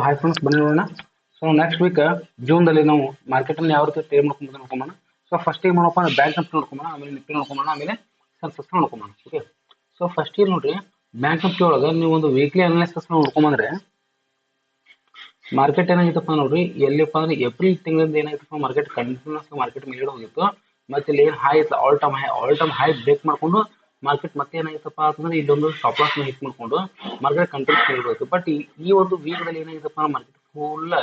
Hi friends, ಬನ್ನಿ ನೋಡೋಣ. So next week ಜೂನ್ದಲ್ಲಿ ನಾವು ಮಾರ್ಕೆಟಲ್ಲಿ ಯಾವ ರೀತಿ ಟ್ರೇಡ್ ಮಾಡ್ಕೊಂಡು ನೋಡ್ಕೊಂಬೋಣ. ಸೊ ಫಸ್ಟ್ ಏನು ಮಾಡಪ್ಪ ಅಂದ್ರೆ ಬ್ಯಾಂಕ್ ನಿಫ್ಟಿ ನೋಡ್ಕೊಂಬೋಣ, ಆಮೇಲೆ ನಿಫ್ಟಿ ನೋಡ್ಕೊಂಬೋಣ, ಆಮೇಲೆ ಸೆನ್ಸೆಕ್ಸ್ ನೋಡ್ಕೊಂಬೋಣ. ಓಕೆ, ಸೊ ಫಸ್ಟ್ ಏನು ನೋಡ್ರಿ, ಬ್ಯಾಂಕ್ ನಿಫ್ಟಿ ಒಳಗೆ ನೀವು ಒಂದು ವೀಕ್ಲಿ ಅನಾಲಿಸಿಸ್ ನೋಡ್ಕೊಂಬಂದ್ರೆ ಮಾರ್ಕೆಟ್ ಏನಾಗಿತ್ತಪ್ಪ ನೋಡ್ರಿ, ಎಲ್ಲಿಪ್ಪ ಅಂದ್ರೆ ಏಪ್ರಿಲ್ ತಿಂಗಳಿಂದ ಏನಾಗಿತ್ತಪ್ಪ ಮಾರ್ಕೆಟ್ ಕಂಟಿನ್ಯೂಸ್ ಮಾರ್ಕೆಟ್ ಮೇಲೆ ಹೋಗಿತ್ತು. ಮತ್ತೆ ಇಲ್ಲಿ ಏನು ಹೈ ಇತ್ತು, ಆಲ್ ಟೈಮ್ ಹೈ ಬ್ರೇಕ್ ಮಾಡ್ಕೊಂಡು ಮಾರ್ಕೆಟ್ ಮತ್ತೆ ಏನಾಗಿತ್ತಪ್ಪ ಅಂತಂದ್ರೆ ಇಲ್ಲೊಂದು ಸ್ಟಾಪ್ ಲಾಸ್ ಹಿಟ್ ಮಾಡ್ಕೊಂಡು ಮಾರ್ಕೆಟ್ ಕಂಟಿನ್ಯೂಸ್ ಹೋಗಿತ್ತು. ಬಟ್ ಈ ಒಂದು ವೀಕ್ ದಲ್ಲಿ ಏನಾಗಿತ್ತಪ್ಪ ಮಾರ್ಕೆಟ್ ಫುಲ್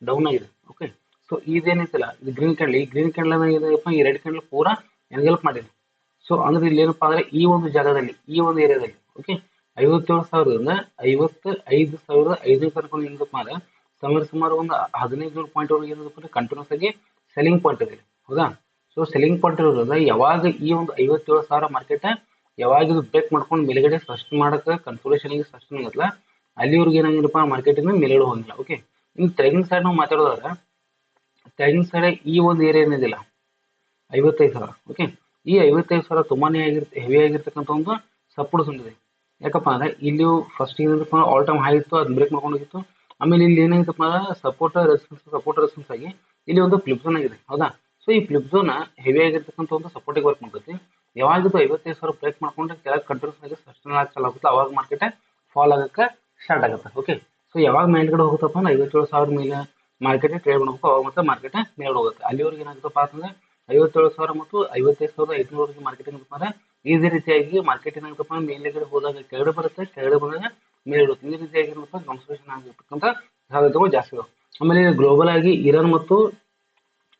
ಡೌನ್ ಆಗಿದೆ. ಓಕೆ, ಸೊ ಇದೇನೈತಿಲ್ಲ, ಇದು ಗ್ರೀನ್ ಕ್ಯಾಂಡಲ್ ಏನಾಗಿದೆಪ್ಪ, ಈ ರೆಡ್ ಕ್ಯಾಂಡಲ್ ಪೂರಾ ಎನ್ಗೆಲ್ಪ್ ಮಾಡಿದೆ. ಸೊ ಅಂದ್ರೆ ಇಲ್ಲಿ ಏನಪ್ಪಾ ಅಂದ್ರೆ ಈ ಒಂದು ಜಾಗದಲ್ಲಿ, ಈ ಒಂದು ಏರಿಯಾದಲ್ಲಿ ಓಕೆ 57,000ದಿಂದ 55,500 ತನಕ ಏನಪ್ಪ ಅಂದ್ರೆ ಸುಮಾರು ಒಂದು 15 ಪಾಯಿಂಟ್ ವರೆಗೆ ಏನಪ್ಪ ಕಂಟಿನ್ಯೂಸ್ ಆಗಿ ಸೆಲ್ಲಿಂಗ್ ಪಾಯಿಂಟ್ ಇದೆ. ಹೌದಾ, ಸೊ ಸೆಲ್ಲಿಂಗ್ ಪಾಯಿಂಟ್ ಇರೋದ್ರಿಂದ ಯಾವಾಗ ಈ ಒಂದು 57,000 ಮಾರ್ಕೆಟ್ ಯಾವಾಗ ಇದು ಬ್ರೇಕ್ ಮಾಡ್ಕೊಂಡು ಮೇಲ್ಗಡೆ ಸಸ್ಟ್ ಮಾಡಕ್ಕೆ ಕನ್ಸೋಲೇಷನ್ ಆಗಿ ಸಸ್ಟ್ ಆಗತ್ತಲ್ಲ, ಅಲ್ಲಿವರೆಗೆ ಏನಾಗಿರಪ್ಪ ಮಾರ್ಕೆಟ್ ಇಂದ ಮೇಲ್ಗಡೆ ಹೋಗಿಲ್ಲ. ಓಕೆ, ಇನ್ನು ಟ್ರೇಡಿಂಗ್ ಸೈಡ್ ನಾವು ಮಾತಾಡೋದಾದ್ರೆ ಟ್ರೇಡಿಂಗ್ ಸೈಡ್ ಈ ಒಂದು ಏರಿಯಾ ಏನಿದಿಲ್ಲ 55,000. ಓಕೆ, ಈ 55,000 ತುಂಬಾನೇ ಹೆವಿ ಆಗಿರ್ತಕ್ಕಂಥ ಒಂದು ಸಪೋರ್ಟ್ ಹೊಂದಿದೆ. ಯಾಕಪ್ಪ ಅಂದ್ರೆ ಇಲ್ಲಿ ಫಸ್ಟ್ ಏನಪ್ಪ ಆಲ್ ಟೈಮ್ ಹೈ ಇತ್ತು, ಅದನ್ನ ಬ್ರೇಕ್ ಮಾಡ್ಕೊಂಡು ಹೋಗಿತ್ತು. ಆಮೇಲೆ ಇಲ್ಲಿ ಏನಾಗಿತ್ತಪ್ಪ ಅಂದ್ರೆ ಸಪೋರ್ಟ್ ರೆಸಿಸ್ಟೆನ್ಸ್ ಆಗಿ ಇಲ್ಲಿ ಒಂದು ಫ್ಲಿಪ್ ಝೋನ್ ಆಗಿದೆ. ಹೌದಾ, ಸೊ ಈ ಫ್ಲಿಪ್ ಝೋನ್ ಹೆವಿ ಆಗಿರ್ತಕ್ಕಂಥ ಒಂದು ಸಪೋರ್ಟಿಗೆ ವರ್ಕ್ ಮಾಡ್ತೈತಿ. ಯಾವಾಗಿದ್ದು 55,000 ಬ್ರೇಕ್ ಮಾಡ್ಕೊಂಡು ಕೆಳಗೆ ಕಂಟಿನ್ಯೂಸ್ ಆಗಿ ಸಸ್ಟೈನ್ ಆಗಿ ಚಾಲು ಆಗುತ್ತೆ, ಅವಾಗ ಮಾರ್ಕೆಟ್ ಫಾಲ್ ಆಗಕ್ಕೆ ಸ್ಟಾರ್ಟ್ ಆಗುತ್ತೆ. ಓಕೆ, ಸೊ ಯಾವಾಗ ಮೇಲ್ಗಡೆ ಹೋಗುತ್ತಪ್ಪ ಅಂದ್ರೆ 57,000 ಮೇಲೆ ಮಾರ್ಕೆಟ್ ಟ್ರೇಡ್ ಮಾಡಬೇಕು, ಅವಾಗ ಮತ್ತೆ ಮಾರ್ಕೆಟ್ ಮೇಲೆ ಹೋಗುತ್ತೆ. ಅಲ್ಲಿವರೆಗೆ ಏನಾಗುತ್ತಪ್ಪ ಅಂತಂದ್ರೆ 57,000 ಮತ್ತು 55,500 ಮಾರ್ಕೆಟ್ ಏನಪ್ಪ ಅಂದ್ರೆ ಇದೇ ರೀತಿಯಾಗಿ ಮಾರ್ಕೆಟ್ ಏನಾಗುತ್ತಪ್ಪ ಮೇಲ್ಗಡೆ ಹೋದಾಗ ಕೆಳಗಡೆ ಬರುತ್ತೆ, ಕೆಳಗಡೆ ಬಂದಾಗ ಮೇಲೆ ಇರುತ್ತೆ. ಈ ರೀತಿಯಾಗಿ ಕನ್ಸಲ್ಟೇಷನ್ ಆಗಿರ್ತಕ್ಕಂಥ ಸಾಧ್ಯತೆಗಳು ಜಾಸ್ತಿ ಇದಾವೆ. ಆಮೇಲೆ ಗ್ಲೋಬಲ್ ಆಗಿ ಇರಾನ್ ಮತ್ತು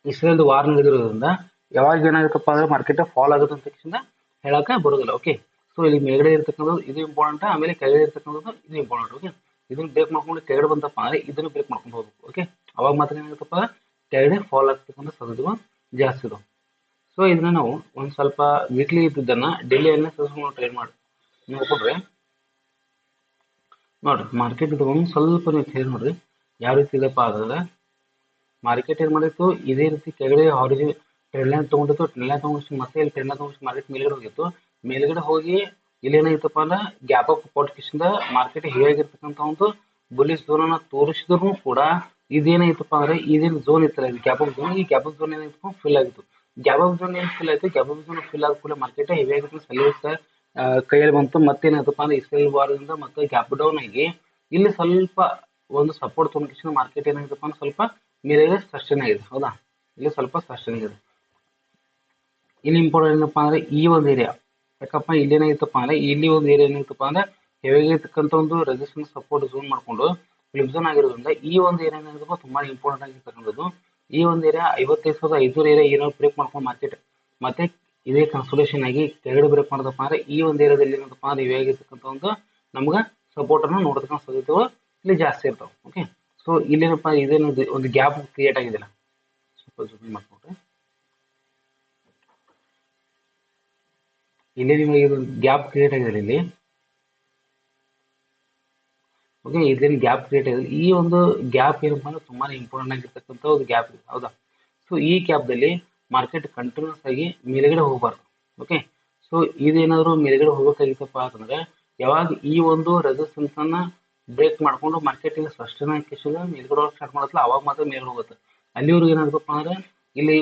ಇಸ್ರೇಲ್ ವಾರ್ ನಡೆದಿರೋದ್ರಿಂದ ಯಾವಾಗ ಏನಾಗುತ್ತಪ್ಪ ಅಂದ್ರೆ ಮಾರ್ಕೆಟ್ ಫಾಲ್ ಆಗುತ್ತೆ ಅಂತ ಹೇಳಕ್ಕೆ ಬರೋದಿಲ್ಲ. ಓಕೆ, ಸೊ ಇಲ್ಲಿ ಮೇಲ್ಗಡೆ ಇರ್ತಕ್ಕಂಥದ್ದು ಇದು ಇಂಪಾರ್ಟೆಂಟ್, ಆಮೇಲೆ ಕೆಳಗಡೆ ಇರ್ತಕ್ಕಂಥದ್ದು ಇದು ಇಂಪಾರ್ಟೆಂಟ್. ಓಕೆ, ಇದನ್ನ ಬ್ರೇಕ್ ಮಾಡ್ಕೊಂಡು ಕೆಳಗಡೆ ಬಂತಪ್ಪ ಅಂದ್ರೆ ಇದನ್ನು ಬ್ರೇಕ್ ಮಾಡ್ಕೊಂಡು ಹೋಗ್ಬೇಕು. ಓಕೆ, ಅವಾಗ ಮಾತ್ರ ಏನಾಗುತ್ತಪ್ಪ ಕೆಳಗಡೆ ಫಾಲ್ ಆಗ್ತಕ್ಕಂಥ ಸಾಧ್ಯತೆಗಳು ಜಾಸ್ತಿ ಇದಾವೆ. ಸೊ ಇದನ್ನ ನಾವು ಒಂದು ಸ್ವಲ್ಪ ವೀಕ್ಲಿ ಇದ್ದದನ್ನ ಡೈಲಿ ಟ್ರೇಡ್ ಮಾಡಿ ನೋಡ್ಕೊಂಡ್ರೆ ನೋಡ್ರಿ ಮಾರ್ಕೆಟ್ ಇದು ಒಂದು ಸ್ವಲ್ಪ ನೀವು ಕ್ಲಿಯರ್ ನೋಡ್ರಿ ಯಾವ ರೀತಿ ಇದೆಪ್ಪ ಅಂದ್ರೆ ಮಾರ್ಕೆಟ್ ಏನ್ ಮಾಡಿತ್ತು, ಇದೇ ರೀತಿ ಕೆಳಗಡೆ ಆರಿಜಿನ್ ಟ್ರೆಂಡ್ ಲೈನ್ ತಗೊಂಡಿತ್ತು, ಟ್ರೆಂಡ್ ಲೈನ್ ತಗೊಂಡು ಮತ್ತೆ ಇಲ್ಲಿ ಟ್ರೆಂಡ್ ಲೈನ್ ತಗೊಂಡು ಮಾರ್ಕೆಟ್ ಮೇಲ್ಗಡೆ ಹೋಗಿತ್ತು. ಮೇಲ್ಗಡೆ ಹೋಗಿ ಇಲ್ಲಿ ಏನಾಗಿತ್ತಪ್ಪ ಅಂದ್ರೆ ಗ್ಯಾಪ್ ಆಫ್ ಕೊಟ್ಟಿಸಿಂದ ಮಾರ್ಕೆಟ್ ಹೇಗಿರ್ತಕ್ಕಂಥ ಒಂದು ಬುಲಿಶ್ ಝೋನ್ ಅನ್ನ ತೋರಿಸಿದ್ರು ಕೂಡ ಇದೇನಾಗಿತ್ತಪ್ಪ ಅಂದ್ರೆ ಇದೇನು ಝೋನ್ ಇತ್ತಲ್ಲ, ಇದು ಗ್ಯಾಪ್ ಆಫ್ ಝೋನ್, ಈ ಗ್ಯಾಪ್ ಆಫ್ ಝೋನ್ ಏನಾಗಿತ್ತು ಫಿಲ್ ಆಗಿತ್ತು. ಗ್ಯಾಪ್ ಆಫ್ ಝೋನ್ ಏನು ಫಿಲ್ ಆಯ್ತು, ಗ್ಯಾಪ್ ಆಫ್ ಝೋನ್ ಫಿಲ್ ಆದ ಕೂಡ ಮಾರ್ಕೆಟ್ ಹೆವಿ ಆಗಿತ್ತು, ಸೆಲ್ಲಿಂಗ್ ಕೈಯಲ್ಲಿ ಬಂತು. ಮತ್ತೇನಾಯ್ತಪ್ಪ ಅಂದ್ರೆ ಇಸ್ರೇಲ್ ವಾರದಿಂದ ಮತ್ತೆ ಗ್ಯಾಪ್ ಡೌನ್ ಆಗಿ ಇಲ್ಲಿ ಸ್ವಲ್ಪ ಒಂದು ಸಪೋರ್ಟ್ ತೊಗೊಂಡು ಮಾರ್ಕೆಟ್ ಏನಾಗಿತ್ತಪ್ಪ ಅಂದ್ರೆ ಸ್ವಲ್ಪ ಮೇಲೆ ಸಸ್ಟೈನ್ ಆಗಿದೆ. ಹೌದಾ, ಇಲ್ಲಿ ಸ್ವಲ್ಪ ಸಸ್ಟೈನ್ ಆಗಿದೆ. ಇಲ್ಲಿ ಇಂಪಾರ್ಟೆಂಟ್ ಏನಪ್ಪಾ ಅಂದ್ರೆ ಈ ಒಂದು ಏರಿಯಾ, ಯಾಕಪ್ಪ ಇಲ್ಲಿ ಏನಾಗಿತ್ತಪ್ಪ ಅಂದ್ರೆ ಇಲ್ಲಿ ಒಂದು ಏರಿಯಾ ಏನಾಗಿತ್ತಪ್ಪ ಅಂದ್ರೆ ಹೇಗಿರ್ತಕ್ಕಂಥ ಒಂದು ರೆಸಿಸ್ಟೆನ್ಸ್ ಸಪೋರ್ಟ್ ಝೋನ್ ಮಾಡ್ಕೊಂಡು ಫ್ಲಿಪ್ ಝೋನ್ ಆಗಿರೋದ್ರಿಂದ ಈ ಒಂದು ಏರಿಯಾ ಏನಾಗಿತ್ತಪ್ಪ ತುಂಬಾ ಇಂಪಾರ್ಟೆಂಟ್ ಆಗಿರ್ತಕ್ಕಂಥದ್ದು. ಈ ಒಂದು ಏರಿಯಾ 55,500 ಏರಿಯಾ ಏನೋ ಬ್ರೇಕ್ ಮಾಡ್ಕೊಂಡು ಮಾರ್ಕೆಟ್ ಮತ್ತೆ ಇದೇ ಕನ್ಸೋಲೇಷನ್ ಆಗಿ ಕೆಳಗಡೆ ಬ್ರೇಕ್ ಮಾಡೋದಪ್ಪ ಅಂದ್ರೆ ಈ ಒಂದು ಏರಿಯಾದಲ್ಲಿ ಏನಪ್ಪ ಅಂದ್ರೆ ಹೇಗಿರ್ತಕ್ಕಂಥ ಒಂದು ನಮ್ಗೆ ಸಪೋರ್ಟ್ ಅನ್ನು ನೋಡತಕ್ಕಂಥ ಸಾಧ್ಯತೆಗಳು ಇಲ್ಲಿ ಜಾಸ್ತಿ ಇರ್ತಾವೆ. ಓಕೆ, ಸೊ ಇಲ್ಲೇನಪ್ಪ ಇದೇನು ಒಂದು ಗ್ಯಾಪ್ ಕ್ರಿಯೇಟ್ ಆಗಿದಿಲ್ಲ, ಸ್ವಲ್ಪ ಜೂಮ್ ಮಾಡ್ಕೊಂಡ್ರೆ ಇಲ್ಲಿ ನಿಮಗೆ ಗ್ಯಾಪ್ ಕ್ರಿಯೇಟ್ ಆಗಿದೆ ಇಲ್ಲಿ. ಓಕೆ, ಇದೇನು ಗ್ಯಾಪ್ ಕ್ರಿಯೇಟ್ ಆಗಿದೆ, ಈ ಒಂದು ಗ್ಯಾಪ್ ಏನಪ್ಪ ಅಂದ್ರೆ ತುಂಬಾನೇ ಇಂಪಾರ್ಟೆಂಟ್ ಆಗಿರ್ತಕ್ಕಂಥ ಒಂದು ಗ್ಯಾಪ್ ಇದೆ. ಹೌದಾ, ಸೊ ಈ ಗ್ಯಾಪ್ದಲ್ಲಿ ಮಾರ್ಕೆಟ್ ಕಂಟಿನ್ಯೂಸ್ ಆಗಿ ಮೇಲ್ಗಡೆ ಹೋಗಬಾರ್ದು. ಓಕೆ, ಸೊ ಇದೇನಾದ್ರು ಮೇಲ್ಗಡೆ ಹೋಗಬೇಕಾಗಿತ್ತಪ್ಪ ಅಂತಂದ್ರೆ ಯಾವಾಗ ಈ ಒಂದು ರೆಸಿಸ್ಟೆನ್ಸ್ ಅನ್ನ ಬ್ರೇಕ್ ಮಾಡ್ಕೊಂಡು ಮಾರ್ಕೆಟ್ ಇಲ್ಲಿ ಸಸ್ಟೈನ್ ಮೇಲ್ಗಡೆ ಸ್ಟಾರ್ಟ್ ಮಾಡತ್ತಲ್ಲ, ಅವಾಗ ಮಾತ್ರ ಮೇಲ್ಗಡೆ ಹೋಗುತ್ತೆ. ಅಲ್ಲಿವರೆಗೂ ಏನಾಗುತ್ತಪ್ಪ ಅಂದ್ರೆ ಇಲ್ಲಿ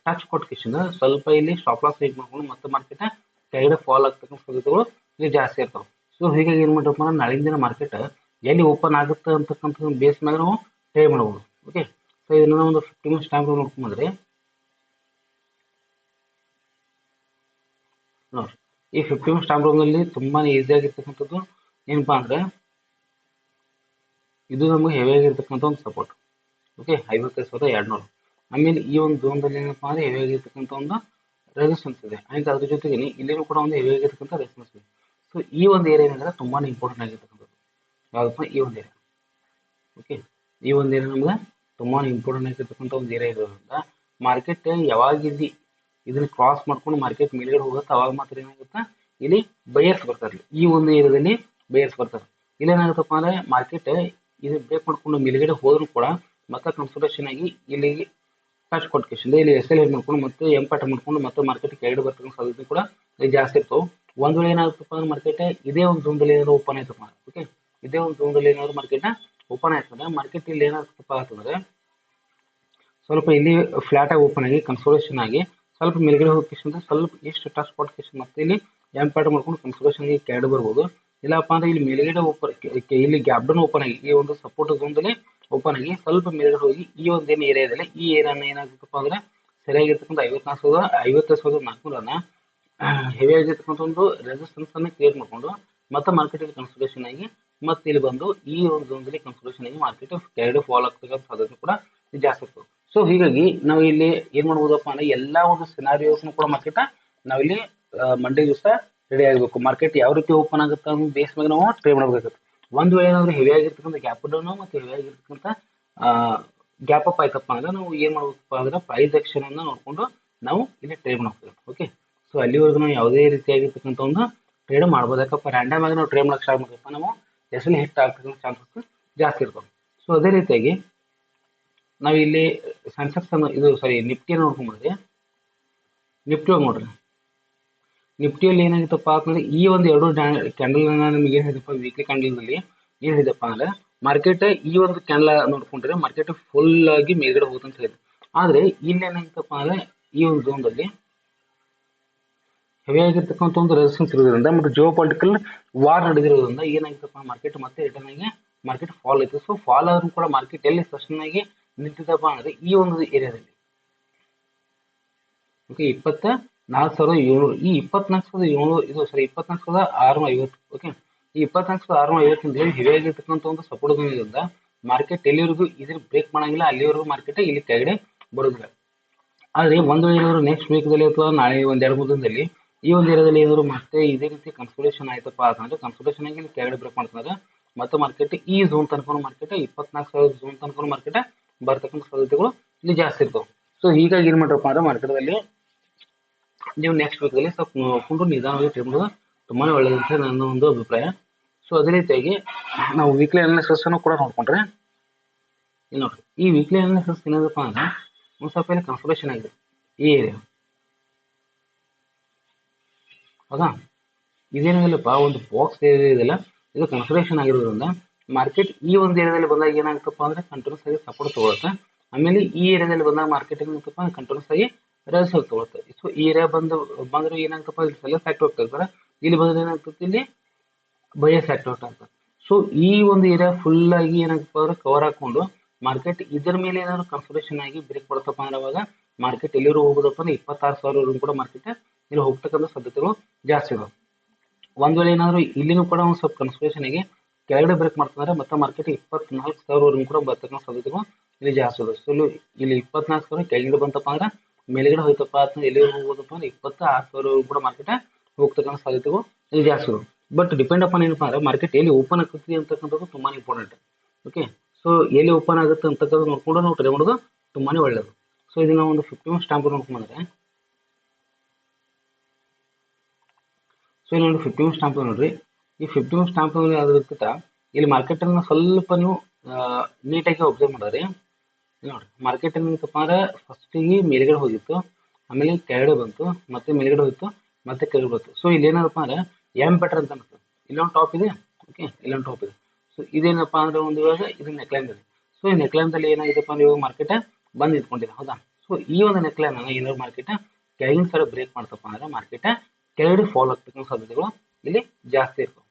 ಟಚ್ ಕೊಟ್ಟು ಸ್ವಲ್ಪ ಇಲ್ಲಿ ಸ್ಟಾಪ್ ಲಾಸ್ ಬ್ರೇಕ್ ಮಾಡ್ಕೊಂಡು ಮತ್ತೆ ಮಾರ್ಕೆಟ್ ಕೆಳಗಡೆ ಫಾಲ್ ಆಗ್ತಕ್ಕಂಥ ಸಾಧ್ಯತೆಗಳು ಇಲ್ಲಿ ಜಾಸ್ತಿ ಇರ್ತಾವೆ. ಸೊ ಹೀಗಾಗಿ ಏನ್ ಮಾಡಪ್ಪ ಅಂದ್ರೆ ನಾಳಿನ ದಿನ ಮಾರ್ಕೆಟ್ ಎಲ್ಲಿ ಓಪನ್ ಆಗುತ್ತೆ ಅಂತಕ್ಕಂಥ ಬೇಸ್ ಮೇಲೆ ನಾವು ಟ್ರೇಡ್ ಮಾಡಬಹುದು. ಓಕೆ, ಸೊ ಇದನ್ನ ಒಂದು 50 ಮಿನಿಟ್ಸ್ ಟೈಮ್ ನೋಡ್ಕೊಂಡ್ರೆ ನೋಡಿ, ಈ 50 ಮಿನಿಟ್ಸ್ ಟೈಮ್ ನಲ್ಲಿ ತುಂಬಾನೇ ಈಸಿ ಆಗಿರ್ತಕ್ಕಂಥದ್ದು ಏನಪ್ಪಾ ಅಂದ್ರೆ ಇದು ನಮಗೆ ಹೆವಿ ಆಗಿರ್ತಕ್ಕಂಥ ಒಂದು ಸಪೋರ್ಟ್. ಓಕೆ, 55,200. ಆಮೇಲೆ ಈ ಒಂದು ಝೋನ್ದಲ್ಲಿ ಏನಪ್ಪಾ ಅಂದ್ರೆ ಹೆವಿ ಆಗಿರ್ತಕ್ಕಂಥ ಒಂದು ರೆಸಿಸ್ಟೆನ್ಸ್ ಇದೆ, ಆಯ್ತು. ಅದ್ರ ಜೊತೆಗೆ ಇಲ್ಲಿನೂ ಕೂಡ ಒಂದು ಹೆವಿ ಆಗಿರ್ತಕ್ಕಂಥ ರೆಸಿಸ್ಟೆನ್ಸ್ ಇದೆ. ಸೊ ಈ ಒಂದು ಏರಿಯಾ ಏನಿದೆ ತುಂಬಾನೇ ಇಂಪಾರ್ಟೆಂಟ್ ಆಗಿರ್ತಕ್ಕಂಥದ್ದು ಯಾವ್ದಪ್ಪ ಈ ಒಂದು ಏರಿಯಾ. ಓಕೆ, ಈ ಒಂದು ಏರಿಯಾ ನಮ್ಗೆ ತುಂಬಾ ಇಂಪಾರ್ಟೆಂಟ್ ಆಗಿರ್ತಕ್ಕಂಥ ಒಂದು ಏರಿಯಾ ಇರೋದ್ರಿಂದ ಮಾರ್ಕೆಟ್ ಯಾವಾಗ ಇಲ್ಲಿ ಇದನ್ನ ಕ್ರಾಸ್ ಮಾಡ್ಕೊಂಡು ಮಾರ್ಕೆಟ್ ಮೇಲ್ಗಡೆ ಹೋಗುತ್ತೆ, ಅವಾಗ ಮಾತ್ರ ಏನಾಗುತ್ತೆ ಇಲ್ಲಿ ಬಯರ್ಸ್ ಬರ್ತಾರೆ. ಈ ಒಂದು ಏರಿಯಾದಲ್ಲಿ ಬಯರ್ಸ್ ಬರ್ತಾರೆ. ಇಲ್ಲಿ ಏನಾಗುತ್ತಪ್ಪ ಅಂದ್ರೆ ಮಾರ್ಕೆಟ್ ಇದು ಬ್ರೇಕ್ ಮಾಡ್ಕೊಂಡು ಮೇಲ್ಗಡೆ ಹೋದ್ರು ಕೂಡ ಮತ್ತೆ ಕನ್ಸಲ್ಟೇಷನ್ ಆಗಿ ಇಲ್ಲಿ ಟಚ್ ಕೊಟ್ಕೇಶನ್ ಇಲ್ಲಿ SL ಮಾಡ್ಕೊಂಡು ಮತ್ತೆ ಎಂಪಾಟ ಮಾಡ್ಕೊಂಡು ಮತ್ತೆ ಮಾರ್ಕೆಟ್ ಕೆಳಗಡೆ ಬರ್ತಕ್ಕಂಥ ಸಾಧ್ಯತೆ ಕೂಡ ಜಾಸ್ತಿ ಇರ್ತವೆ. ಒಂದ್ ವೇಳೆ ಏನಾಗುತ್ತಪ್ಪ ಅಂದ್ರೆ ಮಾರ್ಕೆಟ್ ಇದೇ ಒಂದು ಝೋನ್ದಲ್ಲಿ ಏನಾದ್ರು ಓಪನ್ ಆಯ್ತಪ್ಪ, ಓಕೆ, ಇದೇ ಒಂದು ಝೋನ್ದಲ್ಲಿ ಏನಾದ್ರು ಮಾರ್ಕೆಟ್ ಓಪನ್ ಆಯ್ತಂದ್ರೆ ಮಾರ್ಕೆಟ್ ಇಲ್ಲಿ ಏನಾಗ್ತಪ್ಪ ಅಂತಂದ್ರೆ ಸ್ವಲ್ಪ ಇಲ್ಲಿ ಫ್ಲಾಟ್ ಆಗಿ ಓಪನ್ ಆಗಿ ಕನ್ಸೋಲೇಷನ್ ಆಗಿ ಸ್ವಲ್ಪ ಮೇಲ್ಗಡೆ ಹೋಗಿ ಸ್ವಲ್ಪ ಎಷ್ಟು ಟಚ್ ಕೊಟ್ಟು ಮತ್ತೆ ಇಲ್ಲಿ ಎಂ ಪ್ಯಾಟರ್ನ್ ಮಾಡ್ಕೊಂಡು ಕನ್ಸೋಲೇಷನ್ ಆಗಿ ಕೆಳಗಡೆ ಬರ್ಬೋದು. ಇಲ್ಲಪ್ಪ ಅಂದ್ರೆ ಇಲ್ಲಿ ಮೇಲ್ಗಡೆ ಓಪನ್ ಇಲ್ಲಿ ಗ್ಯಾಪ್ ಡೌನ್ ಓಪನ್ ಆಗಿ ಈ ಒಂದು ಸಪೋರ್ಟ್ ಝೋನ್ದಲ್ಲಿ ಓಪನ್ ಆಗಿ ಸ್ವಲ್ಪ ಮೇಲ್ಗಡೆ ಹೋಗಿ ಈ ಒಂದು ಏನು ಏರಿಯಾ ಇದೆ ಈ ಏರಿಯಾನ ಏನಾಗುತ್ತಪ್ಪ ಅಂದ್ರೆ ಸರಿಯಾಗಿರ್ತಕ್ಕಂಥ 54,400 ಹೆವಿ ಆಗಿರ್ತಕ್ಕಂಥ ಒಂದು ರೆಸಿಸ್ಟೆನ್ಸ್ ಅನ್ನು ಕ್ರಿಯೇಟ್ ಮಾಡ್ಕೊಂಡು ಮತ್ತೆ ಮಾರ್ಕೆಟ್ ಕನ್ಸೋಲೇಷನ್ ಆಗಿ ಮತ್ತೆ ಇಲ್ಲಿ ಬಂದು ಈ ಒಂದು ಝೋನ್ದಲ್ಲಿ ಕನ್ಸೋಲೇಷನ್ ಆಗಿ ಮಾರ್ಕೆಟ್ ಕೆಳಗಡೆ ಫಾಲ್ ಆಗ್ತಕ್ಕಂಥ ಸಾಧ್ಯತೆ ಕೂಡ ಜಾಸ್ತಿ ಇರ್ತದೆ. ಸೊ ಹೀಗಾಗಿ ನಾವು ಇಲ್ಲಿ ಏನ್ ಮಾಡ್ಬೋದಪ್ಪ ಅಂದ್ರೆ ಎಲ್ಲಾ ಒಂದು ಸಿನಾರಿಯೋಸ್ನು ಕೂಡ ಮಾರ್ಕೆಟ್ ನಾವಿಲ್ಲಿ ಮಂಡೇ ದಿವಸ ರೆಡಿ ಆಗಬೇಕು. ಮಾರ್ಕೆಟ್ ಯಾವ ರೀತಿ ಓಪನ್ ಆಗುತ್ತೆ ಅನ್ನೋ ಬೇಸ್ ಮೇಲೆ ನಾವು ಟ್ರೇಡ್ ಮಾಡಬೇಕಾಗುತ್ತೆ. ಒಂದು ವೇಳೆ ಏನಾದ್ರು ಹೆವಿ ಆಗಿರ್ತಕ್ಕಂಥ ಗ್ಯಾಪ್ ಡೌನ್ ಮತ್ತೆ ಹೆವಿ ಆಗಿರ್ತಕ್ಕಂಥ ಗ್ಯಾಪ್ ಅಪ್ ಆಯ್ತಪ್ಪ ಅಂದ್ರೆ ನಾವು ಏನ್ ಮಾಡ್ಬೇಕಪ್ಪ ಅಂದ್ರೆ ಪ್ರೈಸ್ ಆಕ್ಷನ್ ಅನ್ನ ನೋಡ್ಕೊಂಡು ನಾವು ಇಲ್ಲಿ ಟ್ರೇಡ್ ಮಾಡ್ಬೇಕು. ಓಕೆ, ಸೊ ಅಲ್ಲಿವರೆಗೂ ನಾವು ಯಾವುದೇ ರೀತಿಯಾಗಿರ್ತಕ್ಕಂಥ ಒಂದು ಟ್ರೇಡ್ ಮಾಡ್ಬೋದು. ಯಾಕಪ್ಪ ರ್ಯಾಂಡಮ್ ಆಗಿ ನಾವು ಟ್ರೇಡ್ ಮಾಡಕ್ ಸ್ಟಾರ್ಟ್ ಮಾಡ್ಬೇಕಪ್ಪ ನಾವು ಎಷ್ಟಲ್ಲಿ ಹಿಟ್ ಆಗ್ತಕ್ಕಂಥ ಚಾನ್ಸಸ್ ಜಾಸ್ತಿ ಇರ್ತವೆ. ಸೊ ಅದೇ ರೀತಿಯಾಗಿ ನಾವು ಇಲ್ಲಿ ಸೆನ್ಸೆಕ್ಸ್ ಅನ್ನು ಇದು ಸಾರಿ ನಿಫ್ಟಿಯನ್ನು ನೋಡ್ಕೊಂಡ್ರೆ ನಿಫ್ಟಿ ನೋಡ್ರಿ, ನಿಫ್ಟಿಯಲ್ಲಿ ಏನಾಗಿತ್ತಪ್ಪ ಅಂತಂದ್ರೆ ಈ ಒಂದು ಎರಡು ಕ್ಯಾಂಡಲ್ ನಮಗೆ ಏನ್ ಹೇಳಿದಪ್ಪ ವೀಕ್ಲಿ ಕ್ಯಾಂಡಲ್ನಲ್ಲಿ ಏನ್ ಹೇಳಿದಪ್ಪ ಅಂದ್ರೆ ಮಾರ್ಕೆಟ್ ಈ ಒಂದು ಕ್ಯಾಂಡಲ್ ನೋಡ್ಕೊಂಡ್ರೆ ಮಾರ್ಕೆಟ್ ಫುಲ್ ಆಗಿ ಮೇಲ್ಗಡೆ ಹೋಗುತ್ತೆ ಅಂತ ಹೇಳಿದೆ. ಆದ್ರೆ ಇಲ್ಲಿ ಏನಾಗಿತ್ತಪ್ಪ ಅಂದ್ರೆ ಈ ಒಂದು ಝೋನ್ದಲ್ಲಿ ಹೆವಿ ಆಗಿರ್ತಕ್ಕಂಥ ಒಂದು ರೆಸಿಸ್ಟೆನ್ಸ್ ಇರೋದ್ರಿಂದ ಮತ್ತು ಜಿಯೋ ಪೊಲಿಟಿಕಲ್ ವಾರ್ ನಡೆದಿರೋದ್ರಿಂದ ಏನಾಗಿತ್ತಪ್ಪ ಮಾರ್ಕೆಟ್ ಮತ್ತೆ ರಿಟರ್ನ್ ಆಗಿ ಮಾರ್ಕೆಟ್ ಫಾಲ್ ಆಯ್ತು. ಸೊ ಫಾಲ್ ಆದ್ರೂ ಕೂಡ ಮಾರ್ಕೆಟ್ ಎಲ್ಲಿ ಸಸ್ಟೈನ್ ಆಗಿ ನಿಂತಿದ್ದಪ್ಪ ಅಂದ್ರೆ ಈ ಒಂದು ಏರಿಯಾದಲ್ಲಿ ಓಕೆ 24,700 ಈ 24,700 ಇದು ಸರಿ 24,650 ಓಕೆ ಈ 24,650 ಹೆವಿ ಆಗಿರ್ತಕ್ಕಂಥ ಒಂದು ಸಪೋರ್ಟ್ ಇರೋದ್ರಿಂದ ಮಾರ್ಕೆಟ್ ಎಲ್ಲಿವರೆಗೂ ಇದ್ರ ಬ್ರೇಕ್ ಮಾಡಂಗಿಲ್ಲ ಅಲ್ಲಿವರೆಗೂ ಮಾರ್ಕೆಟ್ ಇಲ್ಲಿ ಕೆಳಗಡೆ ಬರೋದಿಲ್ಲ. ಆದ್ರೆ ಒಂದು ವೇಳೆ ಏನಾದ್ರು ನೆಕ್ಸ್ಟ್ ವೀಕ್ದಲ್ಲಿ ಅಥವಾ ನಾಳೆ ಒಂದ್ 2-3 ದಿನದಲ್ಲಿ ಈ ಒಂದು ಏರಿಯಾದಲ್ಲಿ ಏನಾದ್ರು ಮತ್ತೆ ಇದೇ ರೀತಿ ಕನ್ಸೋಲೇಷನ್ ಆಯ್ತಪ್ಪ ಅಂತಂದ್ರೆ ಕನ್ಸೋಲೇಷನ್ ಆಗಿ ಇಲ್ಲಿ ಕೆಳಗಡೆ ಬ್ರೇಕ್ ಮಾಡ್ತಾರೆ ಮತ್ತೆ ಮಾರ್ಕೆಟ್ ಈ ಝೋನ್ ತನಕ ಮಾರ್ಕೆಟ್ 24,000 ಝೋನ್ ತನಕ ಮಾರ್ಕೆಟ್ ಬರ್ತಕ್ಕಂಥ ಸಾಧ್ಯತೆಗಳು ಇಲ್ಲಿ ಜಾಸ್ತಿ ಇರ್ತವೆ. ಸೊ ಹೀಗಾಗಿ ಏನ್ ಮಾಡ್ರಪ್ಪ ಅಂದ್ರೆ ಮಾರ್ಕೆಟ್ದಲ್ಲಿ ನೀವು ನೆಕ್ಸ್ಟ್ ವೀಕ್ದಲ್ಲಿ ಸ್ವಲ್ಪ ನೋಡ್ಕೊಂಡು ನಿಧಾನವಾಗಿ ಟ್ರೇಡ್ ಮಾಡೋದು ತುಂಬಾನೇ ಒಳ್ಳೇದಂತ ನನ್ನ ಒಂದು ಅಭಿಪ್ರಾಯ. ಸೊ ಅದೇ ರೀತಿಯಾಗಿ ನಾವು ವೀಕ್ಲಿ ಅನಾಲಿಸಿಸ್ ಅನ್ನು ಕೂಡ ನೋಡ್ಕೊಂಡ್ರೆ ಇಲ್ಲಿ ನೋಡ್ರಿ ಈ ವೀಕ್ಲಿ ಅನಾಲಿಸಿಸ್ ಏನದಪ್ಪ ಅಂದ್ರೆ ಒಂದ್ ಸ್ವಲ್ಪ ಇಲ್ಲಿ ಕನ್ಸೋಲೇಷನ್ ಆಗಿದೆ ಈ ಏರಿಯಾ ಹೌದಾ. ಇದೇನಿಲ್ಲಪ್ಪ ಒಂದು ಬಾಕ್ಸ್ ಏರಿಯಾ ಇದೆಲ್ಲ ಇದು ಕನ್ಸೋಲೇಷನ್ ಆಗಿರೋದ್ರಿಂದ ಮಾರ್ಕೆಟ್ ಈ ಒಂದು ಏರಿಯಾದಲ್ಲಿ ಬಂದಾಗ ಏನಾಗ್ತಪ್ಪ ಅಂದ್ರೆ ಕಂಟಿನ್ಯೂಸ್ ಆಗಿ ಸಪೋರ್ಟ್ ತಗೊಳುತ್ತೆ. ಆಮೇಲೆ ಈ ಏರಿಯಾದಲ್ಲಿ ಬಂದಾಗ ಮಾರ್ಕೆಟ್ ಏನಾಗ್ತಪ್ಪ ಕಂಟಿನ್ಯೂಸ್ ಆಗಿ ರೆಸಲ್ಟ್ ತಗೊಳುತ್ತೆ. ಸೊ ಈ ಏರಿಯಾ ಬಂದ್ರೆ ಏನಾಗ್ತಪ್ಪ ಇಲ್ಲಿ ಸೆಲ್ಲರ್ಸ್ ಆಕ್ಟಿವ್ ಆಗ್ತಾರೆ, ಇಲ್ಲಿ ಬಂದ್ರೆ ಏನಾಗ್ತದೆ ಇಲ್ಲಿ ಬಯಸ್ ಆಕ್ಟಿವ್ ಆಗ್ತದೆ. ಸೊ ಈ ಒಂದು ಏರಿಯಾ ಫುಲ್ ಆಗಿ ಏನಾಗ್ತಪ್ಪ ಅಂದ್ರೆ ಕವರ್ ಹಾಕೊಂಡು ಮಾರ್ಕೆಟ್ ಇದರ ಮೇಲೆ ಏನಾದ್ರು ಕನ್ಸೋಲೇಷನ್ ಆಗಿ ಬ್ರೇಕ್ ಕೊಡ್ತಪ್ಪ ಅಂದ್ರೆ ಅವಾಗ ಮಾರ್ಕೆಟ್ ಎಲ್ಲಿರೂ ಹೋಗೋದಪ್ಪ ಅಂದ್ರೆ 26,000 ಕೂಡ ಮಾರ್ಕೆಟ್ ಇಲ್ಲಿ ಹೋಗ್ತಕ್ಕಂಥ ಸಾಧ್ಯತೆಗಳು ಜಾಸ್ತಿ ಇದಾವೆ. ಒಂದ್ ವೇಳೆ ಏನಾದ್ರು ಇಲ್ಲಿನೂ ಕೂಡ ಒಂದು ಸ್ವಲ್ಪ ಕನ್ಸೋಲೇಷನ್ ಆಗಿ ಕೆಳಗಡೆ ಬ್ರೇಕ್ ಮಾಡ್ತಂದ್ರೆ ಮತ್ತೆ ಮಾರ್ಕೆಟ್ 24,000 ಕೂಡ ಬರ್ತಕ್ಕಂಥ ಸಾಧ್ಯತೆಗಳು ಇಲ್ಲಿ ಜಾಸ್ತಿ ಇದೆ. ಸೊ ಇಲ್ಲಿ 24,000 ಕೆಳಗಡೆ ಬಂತಪ್ಪ ಅಂದ್ರೆ ಮೇಲ್ಗಡೆ ಹೋಯ್ತಪ್ಪ ಅಥವಾ ಎಲ್ಲಿ ಹೋಗೋದಪ್ಪ ಅಂದ್ರೆ 26,000 ಕೂಡ ಮಾರ್ಕೆಟ್ ಹೋಗ್ತಕ್ಕಂಥ ಸಾಧ್ಯತೆಗಳು ಇಲ್ಲಿ ಜಾಸ್ತಿ ಇದೆ. ಬಟ್ ಡಿಪೆಂಡ್ ಅಪಾನ್ ಏನಪ್ಪಾ ಅಂದ್ರೆ ಮಾರ್ಕೆಟ್ ಎಲ್ಲಿ ಓಪನ್ ಆಗ್ತದೆ ಅಂತಕ್ಕಂಥದ್ದು ತುಂಬಾ ಇಂಪಾರ್ಟೆಂಟ್. ಓಕೆ, ಸೊ ಎಲ್ಲಿ ಓಪನ್ ಆಗುತ್ತೆ ಅಂತಕ್ಕಂಥ ನೋಡ್ಕೊಂಡು ನಾವು ಟ್ರೈ ಮಾಡೋದು ತುಂಬಾನೇ ಒಳ್ಳೇದು. ಸೊ ಇದನ್ನ ಒಂದು 50 ಸ್ಟಾಂಪ್ ನೋಡ್ಕೊಂಡ್ರೆ ಸೊ ಇಲ್ಲಿ ನೋಡಿ 50 ಸ್ಟಾಂಪ್ ನೋಡ್ರಿ, ಈ 50 ಸ್ಟಾಂಪ್ ಅದಕ್ಕಿಂತ ಇಲ್ಲಿ ಮಾರ್ಕೆಟ್ ಅನ್ನ ಸ್ವಲ್ಪ ನೀವು ನೀಟಾಗಿ ಅಬ್ಸರ್ವ್ ಮಾಡಿದ್ರಿ ನೋಡ್ರಿ ಮಾರ್ಕೆಟ್ ಏನಪ್ಪ ಅಂದ್ರೆ ಫಸ್ಟಿಗೆ ಮೇಲ್ಗಡೆ ಹೋಗಿತ್ತು, ಆಮೇಲೆ ಕೆಳಗಡೆ ಬಂತು, ಮತ್ತೆ ಮೇಲ್ಗಡೆ ಹೋಗಿತ್ತು, ಮತ್ತೆ ಕೆಳಗಡೆ ಬಂತು. ಸೊ ಇಲ್ಲಿ ಏನಪ್ಪ ಅಂದ್ರೆ ಎಂ ಪ್ಯಾಟರ್ನ್ ಅಂತ ಅನ್ಸುತ್ತೆ. ಇಲ್ಲೊಂದು ಟಾಪ್ ಇದೆ, ಓಕೆ ಇಲ್ಲೊಂದು ಟಾಪ್ ಇದೆ. ಸೊ ಇದೇನಪ್ಪ ಅಂದ್ರೆ ಒಂದು ಇವಾಗ ಇದು ನೆಕ್ಲೈನ್ ಇದೆ. ಸೊ ಈ ನೆಕ್ಲೈನ್ ದಲ್ಲಿ ಏನಾಗಿದೆಪ್ಪ ಅಂದ್ರೆ ಇವಾಗ ಮಾರ್ಕೆಟ್ ಬಂದ್ ನಿಂತ್ಕೊಂಡಿದೆ ಹೌದಾ. ಸೊ ಈ ಒಂದು ನೆಕ್ಲೈನ್ ಅನ್ನ ಏನಾದ್ರು ಮಾರ್ಕೆಟ್ ಕೆಳಗಿನ ಸೈಡ್ ಬ್ರೇಕ್ ಮಾಡ್ತಪ್ಪ ಅಂದ್ರೆ ಮಾರ್ಕೆಟ್ ಕೆಳಗಡೆ ಫಾಲ್ ಆಗ್ತಕ್ಕಂಥ ಸಾಧ್ಯತೆಗಳು ಇಲ್ಲಿ ಜಾಸ್ತಿ ಇರ್ತವೆ.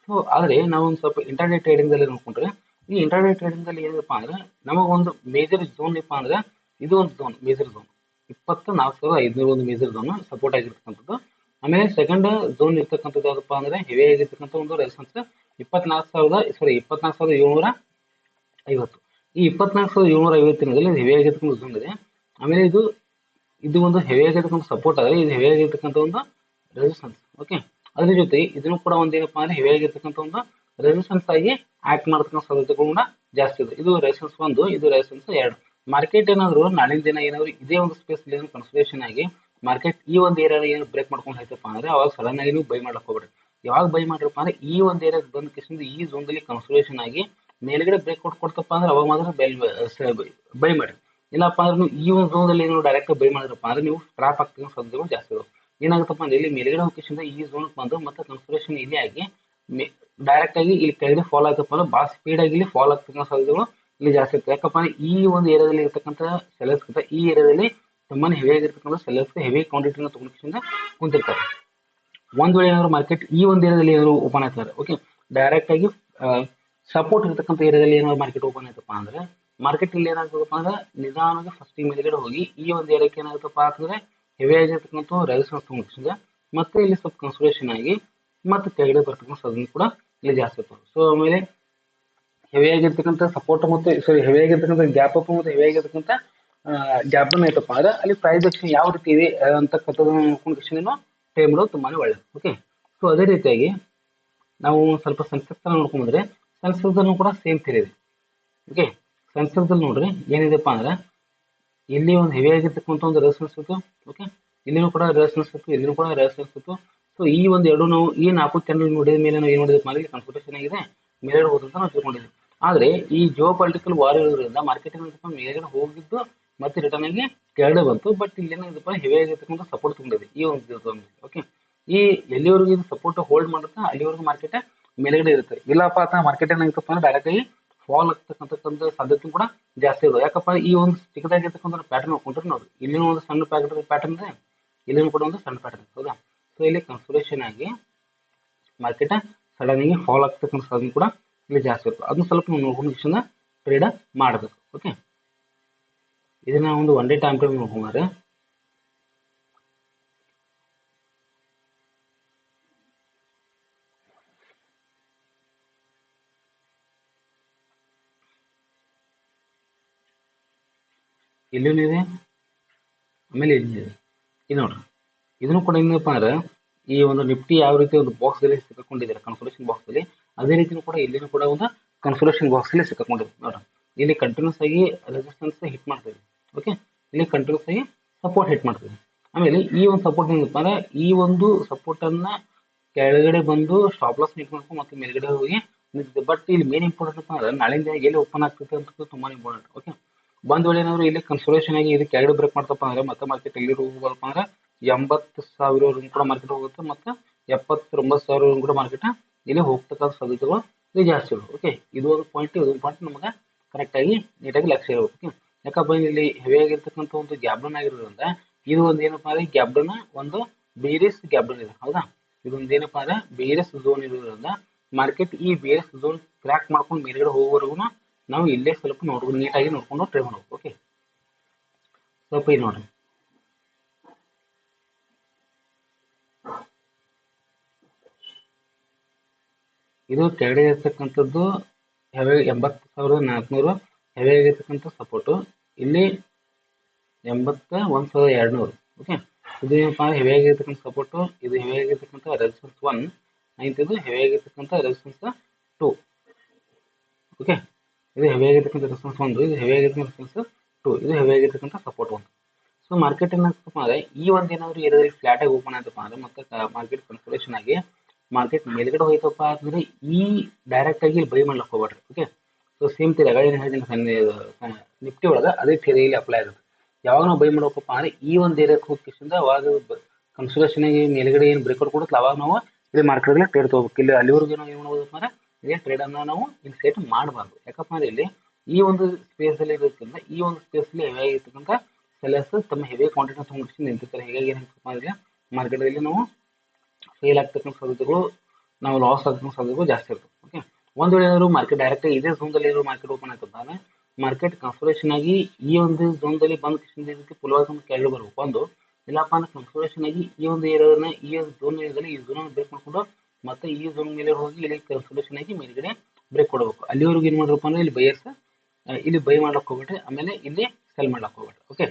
ಸೊ ಆದ್ರೆ ನಾವು ಒಂದು ಸ್ವಲ್ಪ ಇಂಟರ್ಡೇ ಟ್ರೇಡಿಂಗ್ ದಲ್ಲಿ ನೋಡ್ಕೊಂಡ್ರೆ ಈ ಇಂಟರ್ಡೇ ಟ್ರೇಡಿಂಗ್ ದಲ್ಲಿ ಏನಪ್ಪಾ ಅಂದ್ರೆ ನಮಗೊಂದು ಮೇಜರ್ ಝೋನ್ ಏನಪ್ಪಾ ಅಂದ್ರೆ ಇದು ಒಂದು ಝೋನ್ ಮೇಜರ್ ಝೋನ್ 24,500 ಒಂದು ಮೇಜರ್ ಝೋನ್ ಸಪೋರ್ಟ್ ಆಗಿರ್ತಕ್ಕಂಥದ್ದು. ಆಮೇಲೆ ಸೆಕೆಂಡ್ ಝೋನ್ ಇರ್ತಕ್ಕಂಥದ್ದು ಯಾವ್ದಪ್ಪ ಅಂದ್ರೆ ಹೆವಿ ಆಗಿರ್ತಕ್ಕಂಥ ಒಂದು ರೆಸಿಸ್ಟೆನ್ಸ್ 24,750. ಈ 24,750 ಹೆವಿ ಆಗಿರ್ತಕ್ಕಂಥ ಝೋನ್ ಇದೆ. ಆಮೇಲೆ ಇದು ಒಂದು ಹೆವಿ ಆಗಿರ್ತಕ್ಕಂಥ ಸಪೋರ್ಟ್ ಆದ್ರೆ ಇದು ಹೆವಿ ಆಗಿರ್ತಕ್ಕಂಥ ಒಂದು ರೆಸಿಸ್ಟೆನ್ಸ್. ಓಕೆ, ಅದ್ರ ಜೊತೆ ಇದನ್ನು ಕೂಡ ಒಂದೇನಪ್ಪಾ ಅಂದ್ರೆ ಹೆವಿ ಆಗಿರ್ತಕ್ಕಂಥ ಒಂದು ರೆಸಿಸ್ಟೆನ್ಸ್ ಆಗಿ ಆಕ್ಟ್ ಮಾಡತಕ್ಕಂಥ ಸಾಧ್ಯತೆಗಳು ಕೂಡ ಜಾಸ್ತಿ ಇದೆ. ಇದು ರೆಸಿಸ್ಟೆನ್ಸ್ 1, ಇದು ರೆಸಿಸ್ಟೆನ್ಸ್ 2. ಮಾರ್ಕೆಟ್ ಏನಾದ್ರು ನಾಳಿನ ದಿನ ಏನಾದ್ರು ಇದೇ ಒಂದು ಸ್ಪೇಸ್ ಕನ್ಸೋಲೇಷನ್ ಆಗಿ ಮಾರ್ಕೆಟ್ ಈ ಒಂದು ಏರಿಯಾ ಏನು ಬ್ರೇಕ್ ಮಾಡ್ಕೊಂಡು ಹೋಯ್ತಪ್ಪ ಅಂದ್ರೆ ಅವಾಗ ಸಡನ್ ಆಗಿ ನೀವು ಬೈ ಮಾಡ್ಲಕ್ ಹೋಗ್ಬೇಡಿ. ಯಾವಾಗ ಬೈ ಮಾಡ್ರಪ್ಪ ಅಂದ್ರೆ ಈ ಒಂದು ಏರಿಯಾ ಬಂದ ಕಿಸಿಂದ ಈ ಝೋನ್ ದಲ್ಲಿ ಕನ್ಸೋಲೇಷನ್ ಆಗಿ ಮೇಲ್ಗಡೆ ಬ್ರೇಕ್ ಕೊಡ್ತಪ್ಪ ಅಂದ್ರೆ ಅವಾಗ ಮಾತ್ರ ಬೈ ಮಾಡಿ. ಇಲ್ಲಪ್ಪ ಅಂದ್ರೆ ನೀವು ಈ ಒಂದು ಝೋನ್ ದಲ್ಲಿ ಏನು ಡೈರೆಕ್ಟ್ ಬೈ ಮಾಡಿದ್ರಪ್ಪ ಅಂದ್ರೆ ನೀವು ಟ್ರಾಪ್ ಆಗ್ತಕ್ಕಂಥ ಸಾಧ್ಯತೆಗಳು ಜಾಸ್ತಿ ಇದಾವೆ. ಏನಾಗುತ್ತಪ್ಪ ಅಂದ್ರೆ ಇಲ್ಲಿ ಮೇಲ್ಗಡೆ ಹೋಗಿಸಿಂದ ಈ ಝೋನ್ ಬಂದು ಮತ್ತೆ ಕನ್ಸೋಲೇಷನ್ ಇಲ್ಲಿ ಆಗಿ ಡೈರೆಕ್ಟ್ ಆಗಿ ಇಲ್ಲಿ ಕೆಳಗಡೆ ಫಾಲ್ ಆಗ್ತಪ್ಪ ಅಂದ್ರೆ ಭಾಳ ಸ್ಪೀಡ್ ಆಗಿ ಇಲ್ಲಿ ಫಾಲ್ ಆಗ್ತಕ್ಕಂಥ ಸಾಧ್ಯತೆಗಳು ಇಲ್ಲಿ ಜಾಸ್ತಿ ಇರ್ತದೆ. ಯಾಕಪ್ಪ ಅಂದ್ರೆ ಈ ಒಂದು ಏರಿಯಾದಲ್ಲಿ ಇರ್ತಕ್ಕಂಥ ಸೆಲ್ಲರ್ಸ್ ಈ ಏರಿಯಾದಲ್ಲಿ ತುಂಬಾನೇ ಹೆವಿ ಆಗಿರ್ತಕ್ಕಂಥ ಸೆಲ್ಲರ್ಸ್ ಹೆವಿ ಕ್ವಾಂಟಿಟಿನ ತಗೊಂಡಿಂದ ಕುಂತಿರ್ತಾರೆ. ಒಂದ್ ವೇಳೆ ಏನಾದ್ರು ಮಾರ್ಕೆಟ್ ಈ ಒಂದು ಏರಿಯಾದಲ್ಲಿ ಏನಾದ್ರು ಓಪನ್ ಆಗ್ತಾರೆ, ಓಕೆ, ಡೈರೆಕ್ಟ್ ಆಗಿ ಸಪೋರ್ಟ್ ಇರ್ತಕ್ಕಂಥ ಏರಿಯಾದಲ್ಲಿ ಏನಾದ್ರು ಮಾರ್ಕೆಟ್ ಓಪನ್ ಆಯ್ತಪ್ಪ ಅಂದ್ರೆ ಮಾರ್ಕೆಟ್ ಇಲ್ಲಿ ಏನಾಗ್ತದಪ್ಪ ಅಂದ್ರೆ ನಿಧಾನವಾಗಿ ಫಸ್ಟ್ ಮೇಲ್ಗಡೆ ಹೋಗಿ ಈ ಒಂದು ಏರಿಯಾಕ್ಕೆ ಏನಾಗುತ್ತಪ್ಪ ಅಂತಂದ್ರೆ ಹೆವಿ ಆಗಿರ್ತಕ್ಕಂಥ ರೆಸಿಸ್ಟೆನ್ಸ್ ತಗೊಂಡಿಂದ ಮತ್ತೆ ಇಲ್ಲಿ ಸ್ವಲ್ಪ ಕನ್ಸಲ್ಟೇಷನ್ ಆಗಿ ಮತ್ತೆ ಕೆಳಗಡೆ ಬರ್ತಕ್ಕಂಥ ಸಾಧ್ಯತೆ ಕೂಡ ಇಲ್ಲಿ ಜಾಸ್ತಿ ಇರ್ತದೆ. ಸೊ ಆಮೇಲೆ ಹೆವಿ ಆಗಿರ್ತಕ್ಕಂಥ ಸಪೋರ್ಟ್ ಮತ್ತೆ ಹೆವಿ ಆಗಿರ್ತಕ್ಕಂಥ ಗ್ಯಾಪ್ ಅಪ್ ಮತ್ತೆ ಹೆವಿ ಆಗಿರ್ತಕ್ಕಂಥ ಗ್ಯಾಪ್ ಡೌನ್ ಆಯ್ತಪ್ಪ ಅಂದ್ರೆ ಅಲ್ಲಿ ಪ್ರೈಸ್ ಆಕ್ಷನ್ ಯಾವ ರೀತಿ ಇದೆ ಅಂತಕ್ಕಂಥದ್ದನ್ನು ನೋಡ್ಕೊಂಡು ಟೈಮ್ ಮಾಡೋದು ತುಂಬಾನೇ ಒಳ್ಳೇದು. ಓಕೆ, ಸೊ ಅದೇ ರೀತಿಯಾಗಿ ನಾವು ಸ್ವಲ್ಪ ಸೆನ್ಸೆಕ್ಸ್ ನೋಡ್ಕೊಂಡ್ರೆ ಸೆನ್ಸೆಕ್ಸ್ ಅನ್ನು ಕೂಡ ಸೇಮ್ ಥಿಯರಿ ಇದೆ. ಓಕೆ, ಸೆನ್ಸೆಕ್ಸ್ ಅಲ್ಲಿ ನೋಡ್ರಿ ಏನಿದೆಪ್ಪ ಅಂದ್ರೆ ಇಲ್ಲಿ ಒಂದು ಹೆವಿ ಆಗಿರ್ತಕ್ಕಂಥ ಒಂದು ರೆಸಿಸ್ಟೆನ್ಸ್ ಇತ್ತು, ಓಕೆ, ಇಲ್ಲಿನೂ ಕೂಡ ರೆಸಿಸ್ಟೆನ್ಸ್ ಇತ್ತು, ಇಲ್ಲಿನೂ ಕೂಡ ರೆಸಿಸ್ಟೆನ್ಸ್ ಇತ್ತು. ಸೊ ಈ ಒಂದು ಎರಡು ನಾವು ಈ 4 ಕ್ಯಾಂಡಲ್ ನೋಡಿದ ಮೇಲೆ ನಾವು ಏನು ಮಾಡಿದ್ವಿ ಮಾಡಿ ಕನ್ಸಲ್ಟೇಷನ್ ಆಗಿದೆ ಮೇಲ್ಗಡೆ ಹೋದಂತ ನಾವು ತಿಳ್ಕೊಂಡಿದ್ವಿ. ಆದ್ರೆ ಈ ಜಿಯೋ ಪೊಲಿಟಿಕಲ್ ವಾರ್ ಇರೋದ್ರಿಂದ ಮಾರ್ಕೆಟ್ ಮೇಲ್ಗಡೆ ಹೋಗಿದ್ದು ಮತ್ತೆ ರಿಟರ್ನ್ ಆಗಿ ಕೆಳಗಡೆ ಬಂತು. ಬಟ್ ಇಲ್ಲಿ ಏನಾಗಿದೆಪ್ಪ ಹೆವಿ ಆಗಿರ್ತಕ್ಕಂಥ ಸಪೋರ್ಟ್ ತಗೊಂಡಿದೆ ಈ ಒಂದು. ಓಕೆ, ಈ ಎಲ್ಲಿವರೆಗೂ ಇದು ಸಪೋರ್ಟ್ ಹೋಲ್ಡ್ ಮಾಡುತ್ತಾ ಅಲ್ಲಿವರೆಗೂ ಮಾರ್ಕೆಟ್ ಮೇಲ್ಗಡೆ ಇರುತ್ತೆ. ಇಲ್ಲಪ್ಪ ಅಂತ ಮಾರ್ಕೆಟ್ ಏನಾಗಿತ್ತಪ್ಪ ಅಂದ್ರೆ ಡೈರೆಕ್ಟ್ ಆಗಿ ಫಾಲ್ ಆಗ್ತಕ್ಕಂಥ ಸಾಧ್ಯತೆ ಕೂಡ ಜಾಸ್ತಿ ಇರೋದು. ಯಾಕಪ್ಪ ಈ ಒಂದು ಚಿಕ್ಕದಾಗಿರ್ತಕ್ಕಂಥ ಪ್ಯಾಟರ್ನ್ ನೋಡ್ಕೊಂಡ್ರೆ ನೋಡಿ, ಇಲ್ಲಿನೂ ಒಂದು ಸಣ್ಣ ಪ್ಯಾಟರ್ನ್ ಇದೆ, ಇಲ್ಲಿನೂ ಕೂಡ ಒಂದು ಸಣ್ಣ ಪ್ಯಾಟರ್ನ್, ಹೌದಾ. ಸೊ ಇಲ್ಲಿ ಕನ್ಸಲ್ಟೇಷನ್ ಆಗಿ ಮಾರ್ಕೆಟ್ ಸಡನ್ ಆಗಿ ಫಾಲ್ ಆಗ್ತಕ್ಕಂಥ ಸಾಧ್ಯತೆ ಕೂಡ ಇಲ್ಲಿ ಜಾಸ್ತಿ ಇರ್ತದೆ. ಅದನ್ನ ಸ್ವಲ್ಪ ನಾವು ನೋಡ್ಕೊಂಡು ಟ್ರೇಡ್ ಮಾಡಬೇಕು. ಓಕೆ, ಇದನ್ನ ಒಂದು ಒನ್ ಡೇ ಟೈಮ್ ಫ್ರೇಮ್ ನೋಡ್ಕೊಂಡ್ರೆ ಇಲ್ಲೂ ಇದೆ, ಆಮೇಲೆ ಇಲ್ಲಿ ನೋಡ್ರಿ ಇದನ್ನು ಕೂಡ ಏನಪ್ಪ ಅಂದ್ರೆ ಈ ಒಂದು ನಿಫ್ಟಿ ಯಾವ ರೀತಿ ಒಂದು ಬಾಕ್ಸ್ ಅಲ್ಲಿ ಸಿಕ್ಕೊಂಡಿದ್ದಾರೆ ಕನ್ಸಲ್ಟೇಷನ್ ಬಾಕ್ಸ್ ಅಲ್ಲಿ, ಅದೇ ರೀತಿ ಕೂಡ ಇಲ್ಲಿನೂ ಕೂಡ ಒಂದು ಕನ್ಸಲ್ಟೇಷನ್ ಬಾಕ್ಸ್ ಅಲ್ಲಿ ಸಿಕ್ಕೊಂಡಿದೆ ನೋಡ್ರಿ. ಇಲ್ಲಿ ಕಂಟಿನ್ಯೂಸ್ ಆಗಿ ರೆಸಿಸ್ಟೆನ್ಸ್ ಹಿಟ್ ಮಾಡ್ತೀವಿ, ಓಕೆ, ಇಲ್ಲಿ ಕಂಟಿನ್ಯೂಸ್ ಆಗಿ ಸಪೋರ್ಟ್ ಹಿಟ್ ಮಾಡ್ತೀವಿ. ಆಮೇಲೆ ಈ ಒಂದು ಸಪೋರ್ಟ್ ಏನಪ್ಪ ಅಂದ್ರೆ ಈ ಒಂದು ಸಪೋರ್ಟ್ ಅನ್ನ ಕೆಳಗಡೆ ಬಂದು ಸ್ಟಾಪ್ ಲಾಸ್ ಹಿಟ್ ಮಾಡ್ಕೊಂಡು ಮತ್ತೆ ಮೇಲ್ಗಡೆ ಹೋಗಿ ನಿಂತಿದೆ. ಬಟ್ ಇಲ್ಲಿ ಮೇನ್ ಇಂಪಾರ್ಟೆಂಟ್ ಅಂದ್ರೆ ನಾಳೆಯಿಂದ ಎಲ್ಲಿ ಓಪನ್ ಆಗ್ತದೆ ಅಂತ ತುಂಬಾ ಇಂಪಾರ್ಟೆಂಟ್. ಓಕೆ, ಬಂದ್ ವೇಳೆ ಏನಾದ್ರು ಇಲ್ಲಿ ಕನ್ಸಲ್ಟೇಷನ್ ಆಗಿ ಇದು ಕೆಳಗಡೆ ಬ್ರೇಕ್ ಮಾಡ್ತಪ್ಪ ಅಂದ್ರೆ ಮತ್ತೆ ಮಾರ್ಕೆಟ್ ಎಲ್ಲಿ ಹೋಗಲ್ಪ ಅಂದ್ರೆ 80,000 ಕೂಡ ಮಾರ್ಕೆಟ್ ಹೋಗುತ್ತೆ, ಮತ್ತೆ 79,000 ಕೂಡ ಮಾರ್ಕೆಟ್ ಇಲ್ಲಿ ಹೋಗ್ತಕ್ಕಂಥ ಸಾಧ್ಯತೆಗಳು ಇದು ಜಾಸ್ತಿ ಇರೋದು. ಓಕೆ, ಇದು ಒಂದು ಪಾಯಿಂಟ್ ನಮಗೆ ಕರೆಕ್ಟ್ ಆಗಿ ನೀಟಾಗಿ ಲಕ್ಷ್ಯ ಇರಬೇಕು. ಓಕೆ, ಯಾಕಪ್ಪ ಇಲ್ಲಿ ಹೆವಿ ಆಗಿರ್ತಕ್ಕಂಥ ಒಂದು ಗ್ಯಾಪ್ ಡೌನ್ ಆಗಿರೋದ್ರಿಂದ ಇದು ಒಂದು ಏನಪ್ಪಾ ಅಂದ್ರೆ ಗ್ಯಾಪ್ ಡೌನ್ ಒಂದು ಬೇರಿಯಸ್ ಗ್ಯಾಪ್ ಡೌನ್ ಇದೆ, ಹೌದಾ. ಇದೊಂದು ಏನಪ್ಪಾ ಅಂದ್ರೆ ಬೇರಿಯಸ್ ಝೋನ್ ಇರೋದ್ರಿಂದ ಮಾರ್ಕೆಟ್ ಈ ಬೇರಿಯಸ್ ಝೋನ್ ಕ್ರ್ಯಾಕ್ ಮಾಡ್ಕೊಂಡು ಮೇಲ್ಗಡೆ ಹೋಗೋವರೆಗೂ ನಾವು ಇಲ್ಲೇ ಸ್ವಲ್ಪ ನೀಟಾಗಿ ನೋಡ್ಕೊಂಡು ಟ್ರೈ ಮಾಡ್ಬೇಕು. ಓಕೆ, ಸ್ವಲ್ಪ ಇದು ನೋಡ್ರಿ, ಇದು ಕೆಳಗಡೆ ಇರ್ತಕ್ಕಂಥದ್ದು 80,400 ಹೆವಿ ಆಗಿರ್ತಕ್ಕಂಥ ಸಪೋರ್ಟು, ಇಲ್ಲಿ 81,200. ಓಕೆ, ಇದು ಏನಪ್ಪಾ ಹೆವಿ ಆಗಿರ್ತಕ್ಕಂಥ ಸಪೋರ್ಟು, ಇದು ಹೆವಿ ಆಗಿರ್ತಕ್ಕಂಥ ರೆಸಿಸ್ಟೆನ್ಸ್ 1, ಇದು ಹೆವಿ ಆಗಿರ್ತಕ್ಕಂಥ ರೆಸಿಸ್ಟೆನ್ಸ್ 2. ಓಕೆ, ಇದು ಹೆವಿ ಆಗಿರ್ತಕ್ಕಂಥ ರೆಸಿಸ್ಟೆನ್ಸ್ 1, ಇದು ಹೆವಿ ಆಗಿರ್ತಕ್ಕಂಥ ರೆಸಿಸ್ಟೆನ್ಸ್ 2, ಇದು ಹೆವಿ ಆಗಿರ್ತಕ್ಕಂಥ ಸಪೋರ್ಟ್ 1. ಸೊ ಮಾರ್ಕೆಟ್ ಏನಾಗ್ತಪ್ಪ ಅಂದ್ರೆ ಈ ಒಂದು ಏನಾದ್ರು ಏರಿಯಾದಲ್ಲಿ ಫ್ಲಾಟ್ ಆಗಿ ಓಪನ್ ಆಯ್ತಪ್ಪ ಅಂದ್ರೆ ಮತ್ತೆ ಮಾರ್ಕೆಟ್ ಕನ್ಸಲ್ಟೇಷನ್ ಆಗಿ ಮಾರ್ಕೆಟ್ ಮೇಲ್ಗಡೆ ಹೋಯ್ತಪ್ಪ ಅಂದ್ರೆ ಈ ಡೈರೆಕ್ಟ್ ಆಗಿ ಬೈ ಮಾಡ್ಲಿಕ್ಕೆ ಹೋಗ್ಬೇಡ್ರಿ. ಓಕೆ, ಸೊ ಸೇಮ್ ಥಿಯರಿ ಏನು ಹೇಳ್ತೀನಿ ನಿಫ್ಟಿ ಒಳಗೆ ಅದೇ ಥಿಯರಿ ಇಲ್ಲಿ ಅಪ್ಲೈ ಆಗುತ್ತೆ. ಯಾವಾಗ ನಾವು ಬೈ ಮಾಡ್ಬೇಕಪ್ಪ ಅಂದ್ರೆ ಈ ಒಂದು ಏರಿಯಾಕ್ಕೆ ಹೋಗಿಸಿಂದ ಅವಾಗ ಕನ್ಸಲ್ಟೇಷನ್ ಆಗಿ ಮೇಲ್ಗಡೆ ಏನು ಬ್ರೇಕ್ಔಟ್ ಕೊಡುತ್ತಲ್ಲ ಅವಾಗ ನಾವು ಇಲ್ಲಿ ಮಾರ್ಕೆಟ್ಗೆ ಟ್ರೇಡ್ ತಗೋಬೇಕು. ಇಲ್ಲಿ ಅಲ್ಲಿವರೆಗೂ ನಾವು ಏನು ಮಾಡ್ಬೋದಪ್ಪ ಅಂದ್ರೆ ಇದೇ ಟ್ರೇಡ್ ಅನ್ನ ನಾವು ಇನ್ಸೈಟ್ ಮಾಡಬಾರ್ದು. ಯಾಕಪ್ಪ ಅಂದ್ರೆ ಇಲ್ಲಿ ಈ ಒಂದು ಸ್ಪೇಸ್ ಅಲ್ಲಿ ಇರೋದ್ರಿಂದ ಈ ಒಂದು ಸ್ಪೇಸ್ ಅಲ್ಲಿ ಹೆವಿ ಆಗಿರ್ತಕ್ಕಂಥ ಸೆಲ್ಲರ್ಸ್ ತಮ್ಮ ಹೆವಿ ಕ್ವಾಂಟಿಟಿ ತಗೊಂಡು ನಿಂತಿರ್ತಾರೆ. ಹೀಗಾಗಿ ಏನಾಗ್ತಪ್ಪ ಅಂದ್ರೆ ಮಾರ್ಕೆಟ್ ಅಲ್ಲಿ ನಾವು ಫೇಲ್ ಆಗ್ತಕ್ಕಂಥ ಸಾಧ್ಯತೆಗಳು, ನಾವು ಲಾಸ್ ಆಗ್ತಕ್ಕಂಥ ಸಾಧ್ಯತೆಗಳು ಜಾಸ್ತಿ ಇರ್ತವೆ. ಓಕೆ, ಒಂದು ವೇಳೆ ಏನಾದ್ರು ಮಾರ್ಕೆಟ್ ಡೈರೆಕ್ಟ್ ಇದೇ ಝೋನ್ದಲ್ಲಿ ಇರೋ ಮಾರ್ಕೆಟ್ ಓಪನ್ ಆಗ್ತದೆ ಮಾರ್ಕೆಟ್ ಕನ್ಸಲ್ಟೇಷನ್ ಆಗಿ ಈ ಒಂದು ಝೋನ್ದಲ್ಲಿ ಬಂದು ಇದಕ್ಕೆ ಪುಲ್ವಾಸ ಕೆಳಗೆ ಬರಬೇಕು. ಒಂದು ಇಲ್ಲಪ್ಪ ಅಂದ್ರೆ ಕನ್ಸಲ್ಟೇಷನ್ ಆಗಿ ಈ ಒಂದು ಏರಿಯಾನ ಈ ಝೋನ್ ಏರಿಯಾದಲ್ಲಿ ಈ ಝೋನ್ ಬ್ರೇಕ್ ಮಾಡ್ಕೊಂಡು ಮತ್ತೆ ಈ ಝೋನ್ ಮೇಲೆ ಹೋಗಿ ಇಲ್ಲಿ ಕನ್ಸಲ್ಟೇಷನ್ ಆಗಿ ಮೇಲ್ಗಡೆ ಬ್ರೇಕ್ ಕೊಡಬೇಕು. ಅಲ್ಲಿವರೆಗೂ ಏನು ಮಾಡ್ರಪ್ಪ ಅಂದ್ರೆ ಇಲ್ಲಿ ಬೈಯರ್ಸ್ ಇಲ್ಲಿ ಬೈ ಮಾಡ್ಲಕ್ಕೆ ಹೋಗ್ಬಿಟ್ರಿ, ಆಮೇಲೆ ಇಲ್ಲಿ ಸೆಲ್ ಮಾಡ್ಲಕ್ಕೆ ಹೋಗ್ಬಿಟ್ರಿ. ಓಕೆ,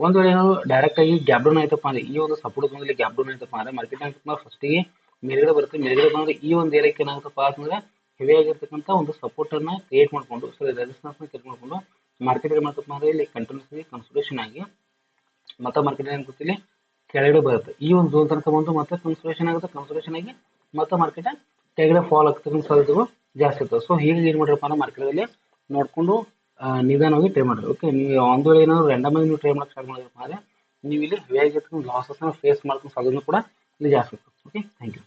ಒಂದು ವೇಳೆ ಏನಾದ್ರು ಡೈರೆಕ್ಟ್ ಆಗಿ ಗ್ಯಾಪ್ ಡೌನ್ ಆಯ್ತಪ್ಪ ಅಂದ್ರೆ ಈ ಒಂದು ಸಪೋರ್ಟ್ ಝೋನಲ್ಲಿ ಗ್ಯಾಪ್ ಡೌನ್ ಆಯ್ತಪ್ಪ ಅಂದ್ರೆ ಮಾರ್ಕೆಟ್ ಏನಾಗ್ತಪ್ಪ ಫಸ್ಟಿಗೆ ಮೇಲ್ಗಡೆ ಬರುತ್ತೆ. ಮೇಲ್ಗಡೆ ಬಂದ್ರೆ ಈ ಒಂದು ಏರಿಯಾಕ್ಕೆ ಏನಾಗುತ್ತಪ್ಪ ಅಂತಂದ್ರೆ ಹೆವಿ ಆಗಿರ್ತಕ್ಕಂಥ ಒಂದು ಸಪೋರ್ಟ್ ಅನ್ನ ಕ್ರಿಯೇಟ್ ಮಾಡ್ಕೊಂಡು ರೆಸಿಸ್ಟೆನ್ಸ್ ನ ಕ್ರಿಯೇಟ್ ಮಾಡ್ಕೊಂಡು ಮಾರ್ಕೆಟ್ ಏನ್ ಮಾಡ್ತಪ್ಪ ಅಂದ್ರೆ ಇಲ್ಲಿ ಕಂಟಿನ್ಯೂಸ್ಲಿ ಕನ್ಸಲ್ಟೇಷನ್ ಆಗಿ ಮತ್ತೆ ಮಾರ್ಕೆಟ್ ಏನ್ ಇಲ್ಲಿ ಕೆಳಗಡೆ ಬರುತ್ತೆ. ಈ ಒಂದು ಝೋನ್ ತನಕ ಬಂದು ಮತ್ತೆ ಕನ್ಸಲ್ಟೇಷನ್ ಆಗುತ್ತೆ, ಕನ್ಸಲ್ಟೇಷನ್ ಆಗಿ ಮತ್ತೆ ಮಾರ್ಕೆಟ್ ಕೆಳಗಡೆ ಫಾಲ್ ಆಗ್ತಕ್ಕಂಥ ಸಾಧ್ಯತೆಗಳು ಜಾಸ್ತಿ ಇರ್ತವೆ. ಸೊ ಹೀಗೆ ಏನ್ ಮಾಡ್ರಪ್ಪ ಅಂದ್ರೆ ಮಾರ್ಕೆಟಲ್ಲಿ ನೋಡ್ಕೊಂಡು ನಿಧಾನವಾಗಿ ಟ್ರೈ ಮಾಡ್ರಿ. ಓಕೆ, ನೀವು ಒಂದು ವೇಳೆ ಏನಾದ್ರು ರ್ಯಾಂಡಮ್ ಆಗಿ ನೀವು ಟ್ರೈ ಮಾಡಕ್ಕೆ ಸ್ಟಾರ್ಟ್ ಮಾಡಿದ್ರಪ್ಪ ಅಂದ್ರೆ ನೀವು ಇಲ್ಲಿ ಹೆವಿ ಆಗಿರ್ತಕ್ಕಂಥ ಲಾಸಸ್ ಫೇಸ್ ಮಾಡ್ಕೊಂಡು ಸಾಧ್ಯತೆ ಕೂಡ ಇಲ್ಲಿ ಜಾಸ್ತಿ ಇರ್ತದೆ. Okay, thank you.